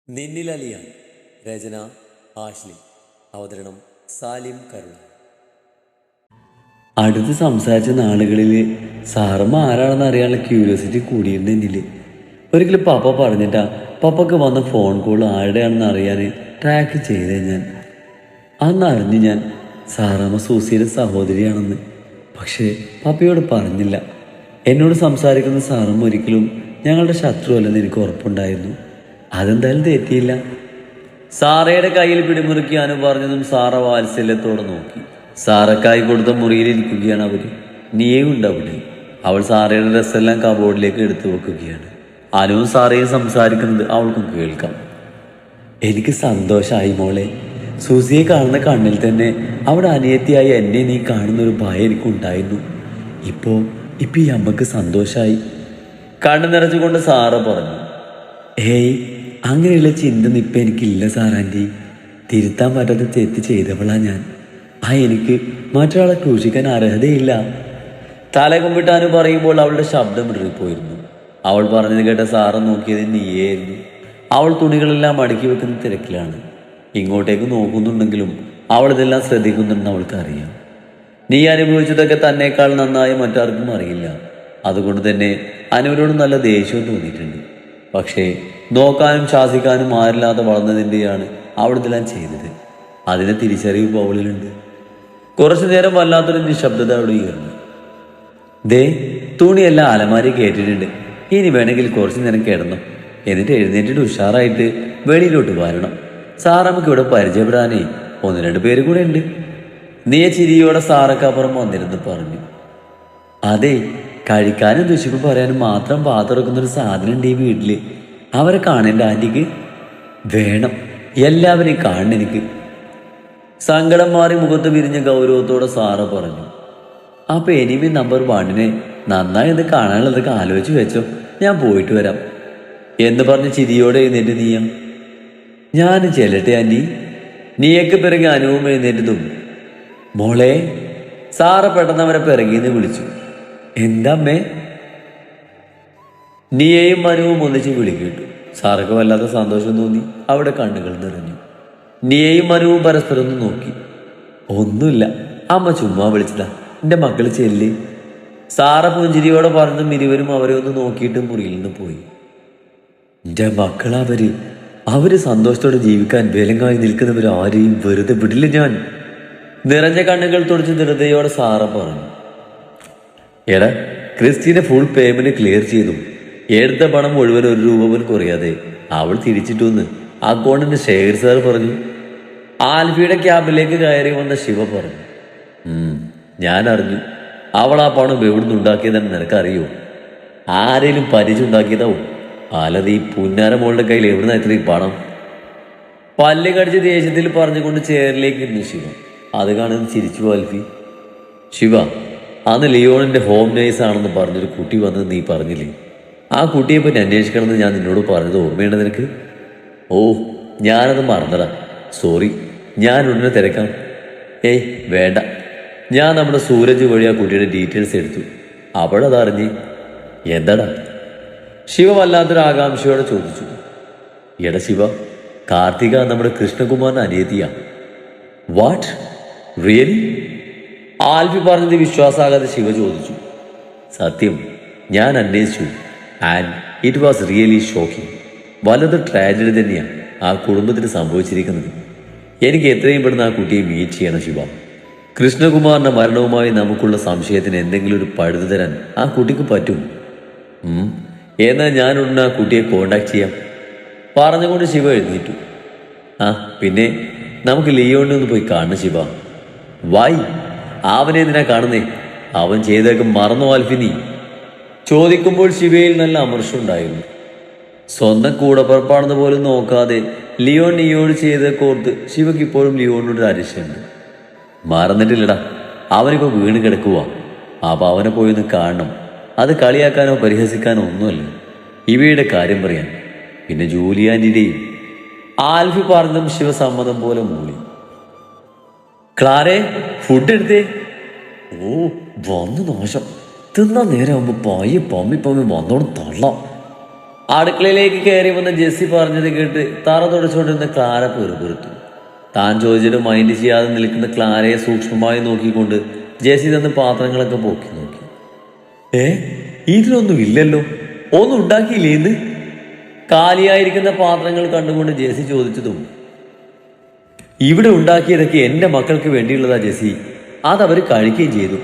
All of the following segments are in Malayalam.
നിന്നിലലിയ രചന ആഷ്ലി. അവതരണം സാലിം കരുള. അടുത്ത് സംസാരിച്ച നാളുകളിൽ സാറമ്മ ആരാണെന്ന് അറിയാനുള്ള ക്യൂരിയോസിറ്റി കൂടിയിരുന്നു എന്നിൽ. ഒരിക്കലും പപ്പ പറഞ്ഞിട്ടാ പപ്പക്ക് വന്ന ഫോൺ കോൾ ആരുടെയാണെന്ന് അറിയാൻ ട്രാക്ക് ചെയ്തേ ഞാൻ. അന്ന് അറിഞ്ഞു ഞാൻ സാറമ്മ സൂസിയുടെ സഹോദരിയാണെന്ന്. പക്ഷേ പപ്പയോട് പറഞ്ഞില്ല. എന്നോട് സംസാരിക്കുന്ന സാറമ്മ ഒരിക്കലും ഞങ്ങളുടെ ശത്രുവല്ലെന്ന് എനിക്ക് ഉറപ്പുണ്ടായിരുന്നു. അതെന്തായാലും തെറ്റിയില്ല. സാറയുടെ കയ്യിൽ പിടിമുറുക്കി അനു പറഞ്ഞതും സാറ വാത്സല്യത്തോടെ നോക്കി. സാറക്കായി കൊടുത്ത മുറിയിലിരിക്കുകയാണ് അവർ. നീയുണ്ട് അവിടെ. അവൾ സാറയുടെ ഡ്രസ്സെല്ലാം കബോർഡിലേക്ക് എടുത്തു വെക്കുകയാണ്. അനുവും സാറയും സംസാരിക്കുന്നത് അവൾക്കും കേൾക്കാം. എനിക്ക് സന്തോഷമായി മോളെ. സൂസിയെ കാണുന്ന കണ്ണിൽ തന്നെ അവിടെ അനിയത്തിയായി എന്നെ നീ കാണുന്നൊരു ഭയം എനിക്കുണ്ടായിരുന്നു. ഇപ്പോ ഈ അമ്മക്ക് സന്തോഷമായി. കണ്ണു നിറച്ചുകൊണ്ട് സാറ പറഞ്ഞു. ഏയ്, അങ്ങനെയുള്ള ചിന്ത ഇപ്പം എനിക്കില്ല സാറാൻറ്റി. തിരുത്താൻ പറ്റാത്ത തെറ്റ് ചെയ്തവളാ ഞാൻ. എനിക്ക് മറ്റൊരാളെ ക്രൂശിക്കാൻ അർഹതയില്ല. തല കുമ്പിട്ടാനു പറയുമ്പോൾ അവളുടെ ശബ്ദം ഇടറിപ്പോയിരുന്നു. അവൾ പറഞ്ഞത് കേട്ട സാറ നോക്കിയത് നീയായിരുന്നു. അവൾ തുണികളെല്ലാം അടുക്കി വെക്കുന്ന തിരക്കിലാണ്. ഇങ്ങോട്ടേക്ക് നോക്കുന്നുണ്ടെങ്കിലും അവൾ ഇതെല്ലാം ശ്രദ്ധിക്കുന്നുണ്ടെന്ന് അവൾക്കറിയാം. നീ അനുഭവിച്ചതൊക്കെ തന്നേക്കാൾ നന്നായി മറ്റാർക്കും അറിയില്ല. അതുകൊണ്ട് തന്നെ അനുവിനോട് നല്ല ദേഷ്യവും തോന്നിയിട്ടുണ്ട്. പക്ഷേ നോക്കാനും ശാസിക്കാനും ആരില്ലാതെ വളർന്നതിൻ്റെയാണ് അവൾ ഇതെല്ലാം ചെയ്തത്. അതിനെ തിരിച്ചറിവ് അവളിലുണ്ട്. കുറച്ചു നേരം വല്ലാത്തൊരു നിശബ്ദത അവിടെ ഉയർന്നു. ദേ, തുണിയെല്ലാം അലമാരി കേട്ടിട്ടുണ്ട്. ഇനി വേണമെങ്കിൽ കുറച്ചു നേരം കിടന്നു, എന്നിട്ട് എഴുന്നേറ്റിട്ട് ഉഷാറായിട്ട് വെളിയിലോട്ട് വരണം. സാറമ്മക്ക് ഇവിടെ പരിചയപ്പെടാനേ 1-2 പേര് കൂടെ ഉണ്ട്. നീ ചിരിയോടെ സാറക്കപ്പുറം വന്നിരുന്ന് പറഞ്ഞു. അതെ, കഴിക്കാനും ദുഷിപ്പ് പറയാനും മാത്രം പാത്തുറക്കുന്നൊരു സാധനം ഉണ്ട് ഈ വീട്ടില്. അവരെ കാണേണ്ട ആൻറ്റിക്ക്. വേണം, എല്ലാവരെയും കാണണം എനിക്ക്. സങ്കടം മാറി മുഖത്ത് വിരിഞ്ഞ ഗൗരവത്തോടെ സാറ പറഞ്ഞു. അപ്പൊ എനിമി നമ്പർ 1 നന്നായി ഇത് കാണാനുള്ളതൊക്കെ ആലോചിച്ച് വെച്ചോ. ഞാൻ പോയിട്ട് വരാം എന്ന് പറഞ്ഞ് ചിരിയോടെ എഴുന്നേറ്റ് നീയാ. ഞാൻ ചെല്ലട്ടെ ആൻറ്റി. നീയൊക്കെ പിറകെ അനുവും എഴുന്നേറ്റതും മോളെ. സാറ പെട്ടെന്ന് അവരെ പിറകിന്ന് വിളിച്ചു. എന്താ അമ്മേ? നീയെയും അനുവും ഒന്നിച്ച് വിളി കേട്ടു. സാറൊക്കെ വല്ലാത്ത സന്തോഷം തോന്നി. അവിടെ കണ്ണുകൾ നിറഞ്ഞു. നീയെയും അനുവും പരസ്പരം ഒന്ന് നോക്കി. ഒന്നുമില്ല, അമ്മ ചുമ്മാ വിളിച്ചതാ. എൻ്റെ മക്കൾ ചെല്ല്. സാറ പുഞ്ചിരിയോടെ പറഞ്ഞതും ഇരുവരും അവരെ ഒന്ന് നോക്കിയിട്ട് മുറിയിൽ നിന്ന് പോയി. എൻ്റെ മക്കളവര് സന്തോഷത്തോടെ ജീവിക്കാൻ വിലങ്ങായി നിൽക്കുന്നവർ ആരെയും വെറുതെ വിടില്ല ഞാൻ. നിറഞ്ഞ കണ്ണുകൾ തുടച്ച് ധൃതയോടെ സാറ പറഞ്ഞു. എടാ, ക്രിസ്റ്റീനെ ഫുൾ പേയ്മെന്റ് ക്ലിയർ ചെയ്തു. എടുത്ത പണം മുഴുവൻ 1 രൂപ പോലും കുറയാതെ അവൾ തിരിച്ചിട്ടുന്ന് അക്കൗണ്ടിന്റെ ഷെയർ സാർ പറഞ്ഞു. ആൽഫിയുടെ ക്യാബിലേക്ക് കയറി വന്ന ശിവ പറഞ്ഞു. ഞാൻ അറിഞ്ഞു. അവൾ ആ പണം എവിടുന്ന് ഉണ്ടാക്കിയതെന്ന് നിനക്കറിയോ? ആരെങ്കിലും പരിചയുണ്ടാക്കിയതാവും. അല്ലാതെ ഈ പുന്നാര മോളുടെ കയ്യിൽ എവിടുന്ന ഇത്രയും പണം? പല്ല് കടിച്ച് ദേഷ്യത്തിൽ പറഞ്ഞുകൊണ്ട് ചെയറിലേക്ക് ഇരുന്നു ശിവ. അത് കാണുന്ന ചിരിച്ചു ആൽഫി. ശിവ, അന്ന് ലിയോണിന്റെ ഹോം നേഴ്സ് ആണെന്ന് പറഞ്ഞൊരു കുട്ടി വന്നത് നീ പറഞ്ഞില്ലേ? ആ കുട്ടിയെ പറ്റി അന്വേഷിക്കണമെന്ന് ഞാൻ നിന്നോട് പറഞ്ഞത് ഓർമ്മയുണ്ട് നിനക്ക്? ഓ, ഞാനത് മറന്നടാ. സോറി, ഞാൻ ഉടനെ തിരക്കാം. ഏയ് വേണ്ട, ഞാൻ നമ്മുടെ സൂരജ് വഴി ആ കുട്ടിയുടെ ഡീറ്റെയിൽസ് എടുത്തു. അവളതറിഞ്ഞ്. എന്താടാ? ശിവ വല്ലാത്തൊരു ആകാംക്ഷയോടെ ചോദിച്ചു. എടാ ശിവ, കാർത്തിക നമ്മുടെ കൃഷ്ണകുമാറിന്റെ അനിയത്തിയാ. What, really? ആൽഫി പറഞ്ഞത് വിശ്വാസമാകാതെ ശിവ ചോദിച്ചു. സത്യം, ഞാൻ അന്വേഷിച്ചു. And it was really shocking. വലത് ട്രാജഡി തന്നെയാണ് ആ കുടുംബത്തിന് സംഭവിച്ചിരിക്കുന്നത്. എനിക്ക് എത്രയും പെട്ടെന്ന് ആ കുട്ടിയെ മീറ്റ് ചെയ്യണം ശിവ. കൃഷ്ണകുമാറിന്റെ മരണവുമായി നമുക്കുള്ള സംശയത്തിന് എന്തെങ്കിലും ഒരു പഴുതു തരാൻ ആ കുട്ടിക്ക് പറ്റും. എന്നാൽ ഞാൻ ഉടനെ ആ കുട്ടിയെ കോണ്ടാക്ട് ചെയ്യാം പറഞ്ഞുകൊണ്ട് ശിവ എഴുന്നേറ്റു. പിന്നെ നമുക്ക് ലിയോണിനെ ഒന്ന് പോയി കാണണം ശിവ. വായി, അവനെ എന്തിനാ കാണുന്നേ? അവൻ ചെയ്തൊക്കെ മറന്നു ആൽഫിനി? ചോദിക്കുമ്പോൾ ശിവയിൽ നല്ല അമർഷമുണ്ടായിരുന്നു. സ്വന്തം കൂടപ്പുറപ്പാണെന്ന് പോലും നോക്കാതെ ലിയോൺ നീയോട് ചെയ്തൊക്കെ ഓർത്ത് ശിവയ്ക്ക് ഇപ്പോഴും ലിയോണിനോട് അരിശുണ്ട്. മറന്നിട്ടില്ലടാ, അവനിപ്പോൾ വീണ് കിടക്കുക. അപ്പം അവനെ പോയി ഒന്ന് കാണണം. അത് കളിയാക്കാനോ പരിഹസിക്കാനോ ഒന്നുമല്ല, ഇവയുടെ കാര്യം പറയാൻ. പിന്നെ ജൂലിയാൻ്റെയും. ആൽഫി പറഞ്ഞതും ശിവസമ്മതം പോലെ മൂളി. ക്ലാരേ, ഫുഡ് എടുത്തേ. ഓ, വന്നു നാശം. തിന്നാൻ നേരമാകുമ്പോൾ പമ്മി വന്നോണം തള്ളാം. അടുക്കളയിലേക്ക് കയറി വന്ന ജെസ്സി പറഞ്ഞത് കേട്ട് തറ തുടച്ചുകൊണ്ടിരുന്ന ക്ലാര പെറുപെറുത്തു. താൻ ചോദിച്ചിട്ട് മൈൻഡ് ചെയ്യാതെ നിൽക്കുന്ന ക്ലാരയെ സൂക്ഷ്മമായി നോക്കിക്കൊണ്ട് ജെസ്സി തന്ന പാത്രങ്ങളൊക്കെ പൊക്കി നോക്കി. ഇതിലൊന്നും ഇല്ലല്ലോ, ഒന്നും ഉണ്ടാക്കിയില്ലേ ഇന്ന്? കാലിയായിരിക്കുന്ന പാത്രങ്ങൾ കണ്ടുകൊണ്ട് ജെസ്സി ചോദിച്ചതും, ഇവിടെ ഉണ്ടാക്കിയതൊക്കെ എൻ്റെ മക്കൾക്ക് വേണ്ടിയുള്ളതാ ജെസ്സി, അതവർ കഴിക്കുകയും ചെയ്തു.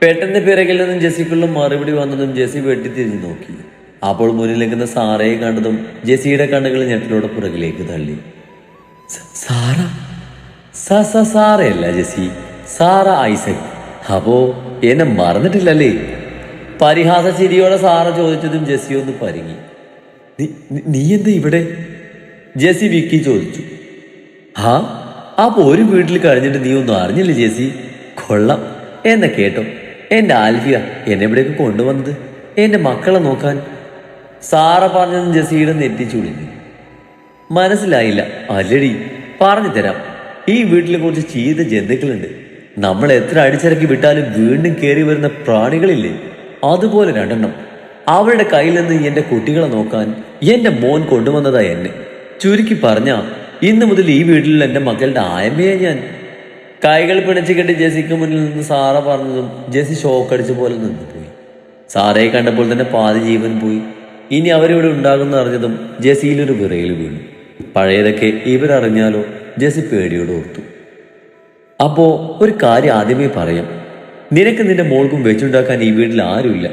പെട്ടെന്ന് പിറകിൽ നിന്നും ജെസ്സിക്കുള്ള മറുപടി വന്നതും ജെസ്സി വെട്ടിത്തിരിഞ്ഞു നോക്കി. അപ്പോൾ മുന്നിൽ നിൽക്കുന്ന സാറയെ കണ്ടതും ജെസ്സിയുടെ കണ്ണുകൾ ഞെട്ടിലൂടെ പുറകിലേക്ക് തള്ളി. സാറ? സാറയല്ല ജെസ്സി, സാറ ഐസക്. അപ്പോ എന്നെ മറന്നിട്ടില്ലല്ലേ? പരിഹാസ ചിരിയോടെ സാറ ചോദിച്ചതും ജെസ്സി ഒന്ന് പരിങ്ങി. നീ എന്താ ഇവിടെ? ജെസ്സി വിക്കി ചോദിച്ചു. അപ്പൊ ഒരു വീട്ടിൽ കഴിഞ്ഞിട്ട് നീ ഒന്നും അറിഞ്ഞില്ലേ ജെസ്സി? കൊള്ളാം. എന്നെ കേട്ടോ, എൻ്റെ ആൽഫിയ എന്നെ ഇവിടേക്ക് കൊണ്ടുവന്നത് എൻ്റെ മക്കളെ നോക്കാൻ. സാറ പറഞ്ഞതും ജെസ്സിയുടെ നെറ്റിച്ചുളിഞ്ഞു. മനസ്സിലായില്ല. അല്ലടി, പറഞ്ഞു തരാം. ഈ വീട്ടിലെ കുറച്ച് ചീത്ത ജന്തുക്കളുണ്ട്. നമ്മൾ എത്ര അടിച്ചിറക്കി വിട്ടാലും വീണ്ടും കയറി വരുന്ന പ്രാണികളില്ലേ, അതുപോലെ രണ്ടെണ്ണം. അവരുടെ കയ്യിൽ നിന്ന് എൻ്റെ കുട്ടികളെ നോക്കാൻ എൻ്റെ മോൻ കൊണ്ടുവന്നതാ എന്നെ. ചുരുക്കി പറഞ്ഞാ ഇന്ന് മുതൽ ഈ വീട്ടിൽ എൻ്റെ മക്കളുടെ ആയമ്മയെ ഞാൻ. കൈകൾ പിണച്ചു കെട്ടി ജെസ്സിക്ക് മുന്നിൽ നിന്ന് സാറ പറഞ്ഞതും ജെസ്സി ഷോക്കടിച്ച പോലെ നിന്നുപോയി. സാറയെ കണ്ടപ്പോൾ തന്നെ പാതി ജീവൻ പോയി. ഇനി അവരിവിടെ ഉണ്ടാകുന്ന അറിഞ്ഞതും ജെസ്സിയിലൊരു വിറയിൽ വീണു. പഴയതൊക്കെ ഇവരറിഞ്ഞാലോ? ജെസ്സി പേടിയോട് ഓർത്തു. അപ്പോ ഒരു കാര്യം ആദ്യമേ പറയാം. നിനക്ക് നിന്റെ മോൾക്കും വെച്ചുണ്ടാക്കാൻ ഈ വീട്ടിൽ ആരുമില്ല.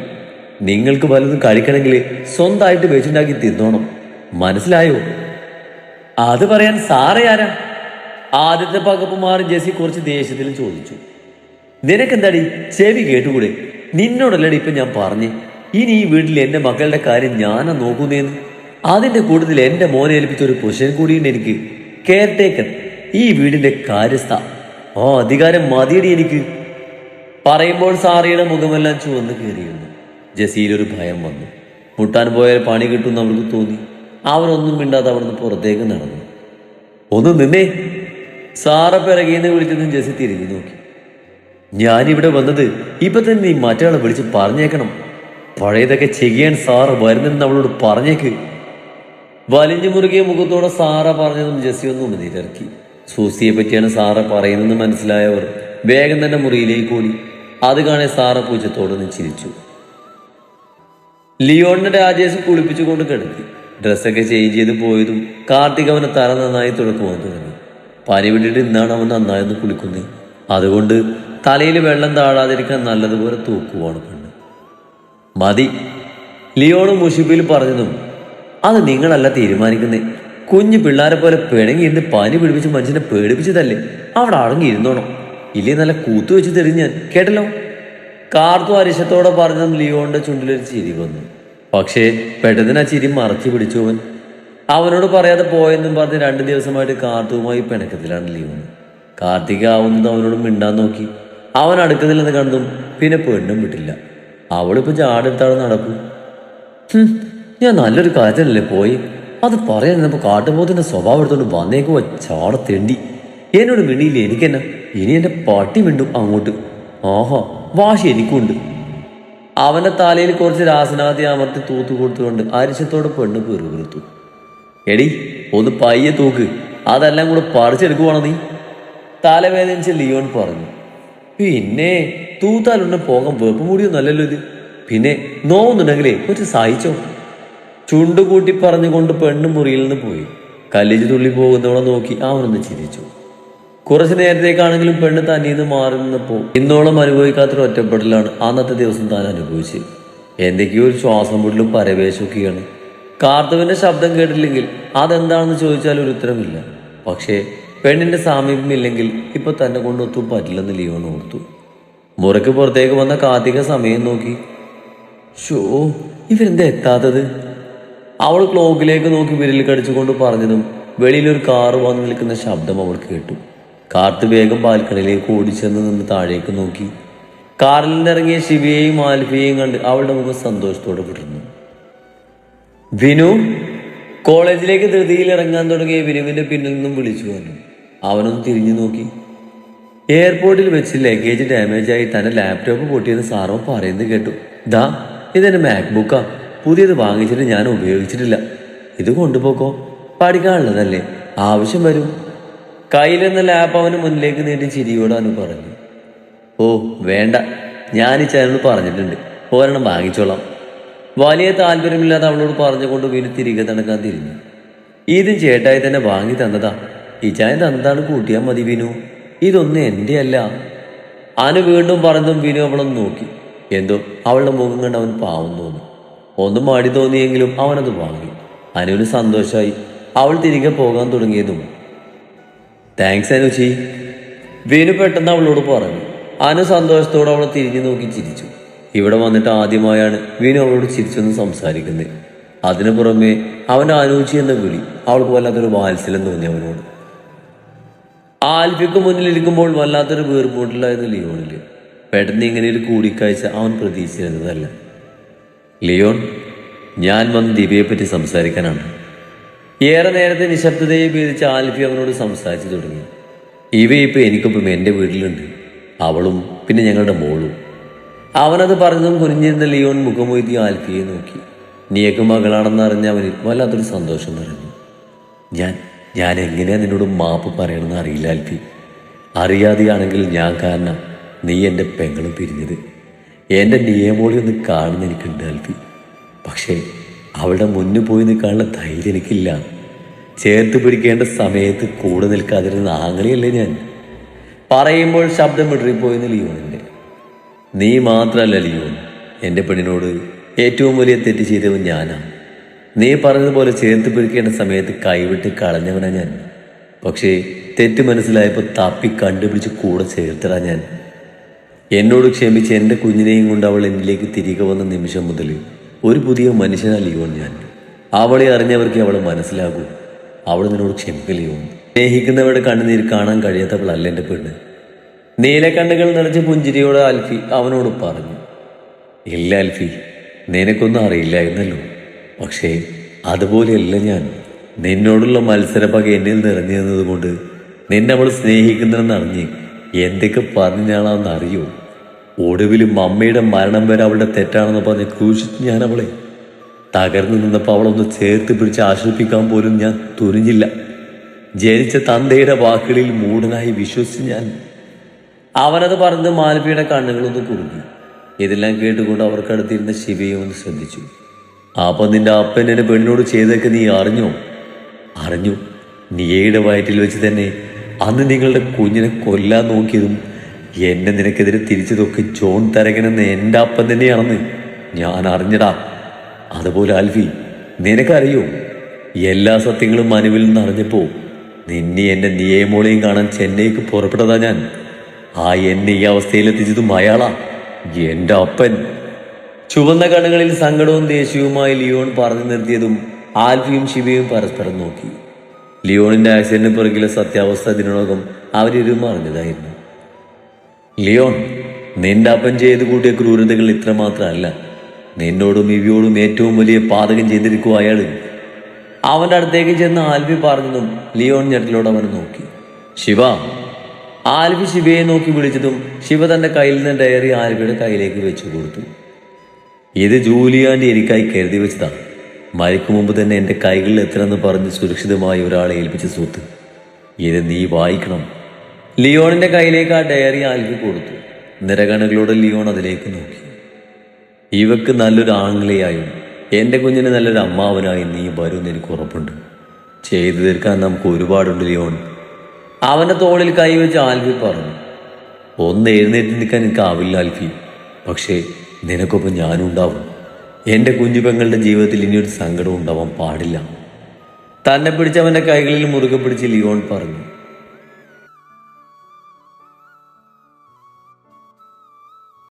നിങ്ങൾക്ക് വല്ലതും കഴിക്കണമെങ്കിൽ സ്വന്തമായിട്ട് വെച്ചുണ്ടാക്കി തിന്നോണം. മനസ്സിലായോ? അത് പറയാൻ സാറേ ആരാ? ആദ്യത്തെ പകപ്പ് മാറി ജെസ്സി കുറച്ച് ദേഷ്യത്തിൽ ചോദിച്ചു. നിനക്കെന്താടി ചെവി കേട്ടുകൂടെ? നിന്നോടല്ലടി ഇപ്പൊ ഞാൻ പറഞ്ഞേ, ഇനി ഈ വീട്ടിൽ എൻ്റെ മക്കളുടെ കാര്യം ഞാനാ നോക്കുന്നേന്ന്. അതിന്റെ കൂട്ടത്തിൽ എൻ്റെ മോനെ ഏൽപ്പിച്ച ഒരു പുരുഷൻ കൂടിയുണ്ട് എനിക്ക്. കെയർ ടേക്കർ, ഈ വീടിന്റെ കാര്യസ്ഥ. അധികാരം മതിയടി എനിക്ക്. പറയുമ്പോൾ സാറിയുടെ മുഖമെല്ലാം ചുവന്ന് കയറിയിരുന്നു. ജെസ്സിയിലൊരു ഭയം വന്നു. മുട്ടാൻ പോയാൽ പണി കിട്ടുമെന്ന് അവൾക്ക് തോന്നി. അവനൊന്നും മിണ്ടാതെ അവിടുന്ന് പുറത്തേക്ക് നടന്നു. ഒന്ന് നിന്നേ, സാറ പിറകേന്ന് വിളിച്ചതും ജെസ്സി തിരിഞ്ഞു നോക്കി. ഞാനിവിടെ വന്നത് ഇപ്പൊ തന്നെ നീ മറ്റയാളെ വിളിച്ച് പറഞ്ഞേക്കണം. പഴയതൊക്കെ ചെയ്യാൻ സാറ വരുന്നെന്ന് അവളോട് പറഞ്ഞേക്ക്. വലിഞ്ഞു മുറുകിയ മുഖത്തോടെ സാറ പറഞ്ഞതും ജെസ്സി ഒന്ന് ഉമതിയിലിറക്കി. സൂസിയെ പറ്റിയാണ് സാറ പറയുന്നതെന്ന് മനസ്സിലായവർ വേഗം തന്നെ മുറിയിലേക്ക് ഓടി. അത് കാണെ സാറ പൂച്ചത്തോടൊന്ന് ചിരിച്ചു. ലിയോണിനെ രാജേഷ് കുളിപ്പിച്ചുകൊണ്ട് കിടത്തി. ഡ്രസ്സൊക്കെ ചേഞ്ച് ചെയ്ത് പോയതും കാർത്തിക് അവനെ തല നന്നായി തുടക്കുവാൻ തുടങ്ങി. പനി വിട്ടിട്ട് ഇന്നാണ് അവൻ നന്നായൊന്ന് കുളിക്കുന്നത്. അതുകൊണ്ട് തലയിൽ വെള്ളം താഴാതിരിക്കാൻ നല്ലതുപോലെ തൂക്കുവാണ് പെണ്ണ്. മതി, ലിയോണ് മുഷിബിൽ പറഞ്ഞതും. അത് നിങ്ങളല്ല തീരുമാനിക്കുന്നേ. കുഞ്ഞു പിള്ളേരെ പോലെ പിണങ്ങി ഇരുന്ന് പനി പിടിപ്പിച്ച് മനുഷ്യനെ പേടിപ്പിച്ചതല്ലേ. അവിടെ അടങ്ങിയിരുന്നോണം, ഇല്ലേ നല്ല കൂത്തു വെച്ച് തെളിഞ്ഞാൻ. കേട്ടല്ലോ? കാർത്തു അരിശത്തോടെ പറഞ്ഞതും ലിയോണിന്റെ ചുണ്ടിലൊരു ചിരി വന്നു. പക്ഷേ പെട്ടെന്ന് ആ ചിരി മറച്ചു പിടിച്ചവൻ. അവനോട് പറയാതെ പോയെന്നും പറഞ്ഞ് 2 ദിവസമായിട്ട് കാർത്തുവുമായി പിണക്കത്തിലാണ് ലിയോൺ. കാർത്തിക ആവുന്നത് അവനോട് മിണ്ടാൻ നോക്കി. അവൻ അടുക്കുന്നില്ലെന്ന് കണ്ടതും പിന്നെ പെണ്ണും വിട്ടില്ല. അവളിപ്പോ ചാടെടുത്താണ് നടക്കും. ഞാൻ നല്ലൊരു കാര്യത്തിനല്ലേ പോയി. അത് പറയാൻ നിന്നപ്പോ കാട്ടുപോത്തിന്റെ സ്വഭാവം എടുത്തോണ്ട് വന്നേക്കുവോ ചാട തെണ്ടി. എന്നോട് മിണ്ടിയില്ലേ എനിക്കെന്നാ? ഇനി എന്റെ പട്ടി മിണ്ടും അങ്ങോട്ട്. വാശി എനിക്കുണ്ട്. അവന്റെ തലയിൽ കുറച്ച് രാസനാഥി അമർത്തി തൂത്തു കൊടുത്തുകൊണ്ട് അരിശത്തോടെ പെണ്ണ് പെറുപെറുത്തു. എടി, ഒന്ന് പയ്യെ തൂക്ക്, അതെല്ലാം കൂടെ പറിച്ചെടുക്കുവാണോ നീ? തലവേദനിച്ച് ലിയോൺ പറഞ്ഞു. പിന്നെ തൂത്താലുണ്ടെ പോകാൻ വെപ്പ് മൂടിയൊന്നല്ലല്ലോ ഇത്. പിന്നെ നോവുന്നുണ്ടെങ്കിലേ കുറച്ച് സഹിച്ചോ. ചുണ്ടുകൂട്ടി പറഞ്ഞുകൊണ്ട് പെണ്ണ് മുറിയിൽ നിന്ന് പോയി. കല്ലിച്ച് തുള്ളി പോകുന്നവളെ നോക്കി അവനൊന്ന് ചിരിച്ചു. കുറച്ചു നേരത്തേക്കാണെങ്കിലും പെണ്ണ് തന്നീന്ന് മാറി നിന്നപ്പോൾ ഇന്നോളം അനുഭവിക്കാത്തൊരു ഒറ്റപ്പെടലാണ് അന്നത്തെ ദിവസം താൻ അനുഭവിച്ചത്. എന്തൊക്കെയോ ഒരു ശ്വാസം മുട്ടലും പരവേശമൊക്കെയാണ്. കാർത്തുവിന്റെ ശബ്ദം കേട്ടില്ലെങ്കിൽ അതെന്താണെന്ന് ചോദിച്ചാൽ ഒരു ഉത്തരമില്ല. പക്ഷേ പെണ്ണിന്റെ സാമീപ്യമില്ലെങ്കിൽ ഇപ്പൊ തന്നെ കൊണ്ടൊത്തും പറ്റില്ലെന്ന് ലിയോൺ ഓർത്തു. മുറയ്ക്ക് പുറത്തേക്ക് വന്ന കാർത്തിക സമയം നോക്കി. ഇവരെന്താ എത്താത്തത്? അവൾ ക്ലോക്കിലേക്ക് നോക്കി വിരൽ കടിച്ചുകൊണ്ട് പറഞ്ഞതും വെളിയിലൊരു കാറ് വന്നു നിൽക്കുന്ന ശബ്ദം അവൾ കേട്ടു. കാർത്ത് വേഗം ബാൽക്കണിയിലേക്ക് ഓടിച്ചെന്ന് നിന്ന് താഴേക്ക് നോക്കി. കാറിൽ നിന്നിറങ്ങിയ ശിവയെയും ആൽഫിയെയും കണ്ട് അവളുടെ മുഖം സന്തോഷത്തോടെ വിടുന്നു. വിനു കോളേജിലേക്ക് ധൃതിയിൽ ഇറങ്ങാൻ തുടങ്ങിയ വിനുവിന്റെ പിന്നിൽ നിന്നും വിളിച്ചു വന്നു. അവനൊന്ന് തിരിഞ്ഞു നോക്കി. എയർപോർട്ടിൽ വെച്ച് ലഗേജ് ഡാമേജ് ആയി തന്നെ ലാപ്ടോപ്പ് പൊട്ടിയെന്ന് സാറോ പറയുന്നത് കേട്ടു. ദാ ഇതെന്റെ മാക്ബുക്കാ, പുതിയത് വാങ്ങിച്ചിട്ട് ഞാൻ ഉപയോഗിച്ചിട്ടില്ല. ഇത് കൊണ്ടുപോക്കോ, പഠിക്കാനുള്ളതല്ലേ, ആവശ്യം വരും. കയ്യിലെന്ന ലാപ്പ് അവന് മുന്നിലേക്ക് നീട്ടി ചിരിയോട് അനു പറഞ്ഞു. ഓ വേണ്ട, ഞാൻ ഈ ചേട്ടനോട് പറഞ്ഞിട്ടുണ്ട്, ഒരെണ്ണം വാങ്ങിച്ചോളാം. വലിയ താല്പര്യമില്ലാതെ അവളോട് പറഞ്ഞുകൊണ്ട് വീട് തിരികെ നടക്കാൻ തിരിഞ്ഞു. ഇതും ചേട്ടായി തന്നെ വാങ്ങി തന്നതാ, ഈ ചായ തന്നതാണ്, കൂട്ടിയാൽ മതി വിനു, ഇതൊന്നും എൻ്റെ അല്ല. അനു വീണ്ടും പറഞ്ഞതും വിനു അവളൊന്ന് നോക്കി. എന്തോ അവളുടെ മുഖം കണ്ട് അവൻ പാവം തോന്നി. ഒന്നും മടി തോന്നിയെങ്കിലും അവനത് വാങ്ങി. അനുവിന് സന്തോഷമായി. അവൾ തിരികെ പോകാൻ തുടങ്ങിയതും താങ്ക്സ് അനുചി, വിനു പെട്ടെന്ന് അവളോട് പറഞ്ഞു. അനു സന്തോഷത്തോടെ അവളെ തിരിഞ്ഞു നോക്കി ചിരിച്ചു. ഇവിടെ വന്നിട്ട് ആദ്യമായാണ് വിനു അവളോട് ചിരിച്ചൊന്ന് സംസാരിക്കുന്നത്. അതിനു പുറമെ അവൻ്റെ അനുചി എന്ന വിളി അവൾക്ക് വല്ലാത്തൊരു വാത്സല്യം തോന്നി അവനോട്. ആൽഫിക്ക് മുന്നിലിരിക്കുമ്പോൾ വല്ലാത്തൊരു വീർപ്പൂട്ടിലായിരുന്നു ലിയോണിൽ. പെട്ടെന്ന് ഇങ്ങനെ ഒരു കൂടിക്കാഴ്ച അവൻ പ്രതീക്ഷിച്ചിരുന്നതല്ല. ലിയോൺ, ഞാൻ വന്ന് ദിവ്യയെപ്പറ്റി സംസാരിക്കാനാണ്. ഏറെ നേരത്തെ നിശബ്ദതയെ ഭേദിച്ച് ആൽഫി അവനോട് സംസാരിച്ചു തുടങ്ങി. ഇവയിപ്പോൾ എനിക്കൊപ്പം എൻ്റെ വീട്ടിലുണ്ട്, അവളും പിന്നെ ഞങ്ങളുടെ മോളും. അവനത് പറഞ്ഞതും കുനിഞ്ഞിരുന്ന ലിയോൺ മുഖമൊയ്തി ആൽഫിയെ നോക്കി. നീയൊക്കെ മകളാണെന്ന് അറിഞ്ഞ അവനിൽ വല്ലാത്തൊരു സന്തോഷം നിറഞ്ഞു. ഞാൻ എങ്ങനെയാ നിന്നോട് മാപ്പ് പറയണമെന്ന് അറിയില്ല ആൽഫി. അറിയാതെയാണെങ്കിൽ ഞാൻ കാരണം നീ എൻ്റെ പെങ്ങളും പിരിഞ്ഞത്. എൻ്റെ നിയമോളി ഒന്ന് കാണുന്ന എനിക്കുണ്ട് ആൽഫി. പക്ഷേ അവളുടെ മുന്നിൽ പോയി നിൽക്കാനുള്ള ധൈര്യം എനിക്കില്ല. ചേർത്ത് പിടിക്കേണ്ട സമയത്ത് കൂടെ നിൽക്കാതിരുന്ന ആങ്ങളെയല്ലേ ഞാൻ. പറയുമ്പോൾ ശബ്ദം വിടറിപ്പോയെന്ന് ലിയോണിൻ്റെ. നീ മാത്രമല്ല ലിയോൺ, എൻ്റെ പെണ്ണിനോട് ഏറ്റവും വലിയ തെറ്റ് ചെയ്തവൻ ഞാനാണ്. നീ പറഞ്ഞതുപോലെ ചേർത്ത് പിടിക്കേണ്ട സമയത്ത് കൈവിട്ട് കളഞ്ഞവനാ ഞാൻ. പക്ഷേ തെറ്റ് മനസ്സിലായപ്പോൾ തപ്പി കണ്ടുപിടിച്ച് കൂടെ ചേർത്തടാ ഞാൻ. എന്നോട് ക്ഷമിച്ച് എൻ്റെ കുഞ്ഞിനെയും കൊണ്ട് അവൾ എന്നിലേക്ക് തിരികെ വന്ന നിമിഷം മുതൽ ഒരു പുതിയ മനുഷ്യനാ ലിയോൺ ഞാൻ. അവളെ അറിഞ്ഞവർക്ക് അവളെ മനസ്സിലാകൂ. അവൾ നിന്നോട് ക്ഷമിക്കുക ലിയോൺ. സ്നേഹിക്കുന്നവരുടെ കണ്ണുനീര് കാണാൻ കഴിയാത്തവളല്ല എൻ്റെ പെണ്ണ്. നീലക്കണ്ണുകൾ നിറച്ച് പുഞ്ചിരിയോടെ ആൽഫി അവനോട് പറഞ്ഞു. ഇല്ല ആൽഫി, നിനക്കൊന്നും അറിയില്ലായിരുന്നല്ലോ. പക്ഷേ അതുപോലെയല്ല ഞാൻ. നിന്നോടുള്ള മത്സരപക എന്നിൽ നിറഞ്ഞു നിന്നതുകൊണ്ട് നിന്നെ അവൾ സ്നേഹിക്കുന്നതെന്നറിഞ്ഞ് എന്തൊക്കെ പറഞ്ഞാളാന്ന് അറിയോ. ഒടുവിലും അമ്മയുടെ മരണം വരെ അവളുടെ തെറ്റാണെന്ന് പറഞ്ഞ് ക്രൂശിച്ച് ഞാൻ അവളെ. തകർന്നു നിന്നപ്പോൾ അവളൊന്ന് ചേർത്ത് പിടിച്ച് ആശ്വസിപ്പിക്കാൻ പോലും ഞാൻ തുനിഞ്ഞില്ല. ജനിച്ച തന്തയുടെ വാക്കുകളിൽ മൂഢനായി വിശ്വസിച്ച് ഞാൻ. അവനത് പറഞ്ഞ് മാൽവിയുടെ കണ്ണുകളൊന്ന് കുറുകി. ഇതെല്ലാം കേട്ടുകൊണ്ട് അവർക്കടുത്തിരുന്ന ശിവയെ ഒന്ന് ശ്രദ്ധിച്ചു. അപ്പം നിന്റെ അപ്പൻ എന്നെ പെണ്ണിനോട് ചെയ്തൊക്കെ നീ അറിഞ്ഞോ? അറിഞ്ഞു. നിയയുടെ വയറ്റിൽ വെച്ച് തന്നെ അന്ന് നിങ്ങളുടെ കുഞ്ഞിനെ കൊല്ലാൻ നോക്കിയതും എന്നെ നിനക്കെതിരെ തിരിച്ചതൊക്കെ ജോൺ തരകനെന്ന് എൻ്റെ അപ്പൻ തന്നെയാണെന്ന് ഞാൻ അറിഞ്ഞടാ. അതുപോലെ ആൽഫി, നിനക്കറിയോ, എല്ലാ സത്യങ്ങളും മനുവിൽ നിന്ന് അറിഞ്ഞപ്പോൾ നിന്നെ എൻ്റെ നിയമോളെയും കാണാൻ ചെന്നൈക്ക് പുറപ്പെട്ടതാ ഞാൻ. ആ എന്നെ ഈ അവസ്ഥയിലെത്തിച്ചതും അയാളാ, എൻ്റെ അപ്പൻ. ചുവന്ന കണ്ണുകളിൽ സങ്കടവും ദേഷ്യവുമായി ലിയോൺ പറഞ്ഞു നിർത്തിയതും ആൽഫിയും ശിവയും പരസ്പരം നോക്കി. ലിയോണിന്റെ ആക്സിഡന്റിന് പിറകിലെ സത്യാവസ്ഥ ഇതിനോടകം അവരിരും അറിഞ്ഞതായിരുന്നു. ലിയോൺ, നിന്റെ അപ്പൻ ചെയ്തു കൂട്ടിയ ക്രൂരതകൾ ഇത്രമാത്രമല്ല, നിന്നോടും ഇവയോടും ഏറ്റവും വലിയ പാതകം ചെയ്തിരിക്കുക അയാൾ. അവൻ്റെ അടുത്തേക്ക് ചെന്ന് ആൽഫി പറഞ്ഞതും ലിയോൺ ഞെട്ടലോട് അവനെ നോക്കി. ശിവ. ആൽഫി ശിവയെ നോക്കി വിളിച്ചതും ശിവ തന്റെ കയ്യിൽ നിന്ന് ഡയറി ആൽഫിയുടെ കയ്യിലേക്ക് വെച്ചു കൊടുത്തു. ഇത് ജൂലിയാൻ്റെ എനിക്കായി കരുതി വെച്ചതാ. മരിക്കും മുമ്പ് തന്നെ എൻ്റെ കൈകളിൽ എത്തണമെന്ന് പറഞ്ഞ് സുരക്ഷിതമായി ഒരാളെ ഏൽപ്പിച്ച സ്വത്ത്. ഇത് നീ വായിക്കണം. ലിയോണിന്റെ കയ്യിലേക്ക് ആ ഡയറി ആൽഫി കൊടുത്തു. നിറകണകളോടെ ലിയോൺ അതിലേക്ക് നോക്കി. ഇവക്ക് നല്ലൊരു ആംഗ്ലയായും എൻ്റെ കുഞ്ഞിന് നല്ലൊരു അമ്മാവനായും നീ വരുമെന്ന് എനിക്ക് ഉറപ്പുണ്ട്. ചെയ്തു തീർക്കാൻ നമുക്ക് ഒരുപാടുണ്ട് ലിയോൺ. അവൻ്റെ തോളിൽ കൈവച്ച് ആൽഫി പറഞ്ഞു. ഒന്ന് എഴുന്നേറ്റ് നിൽക്കാൻ എനിക്കാവില്ല ആൽഫി, പക്ഷേ നിനക്കൊപ്പം ഞാനും ഉണ്ടാവും. എൻ്റെ കുഞ്ഞു പെങ്ങളുടെ ജീവിതത്തിൽ ഇനിയൊരു സങ്കടം ഉണ്ടാവാൻ പാടില്ല. തന്നെ പിടിച്ചവൻ്റെ കൈകളിൽ മുറുകെ പിടിച്ച് ലിയോൺ പറഞ്ഞു.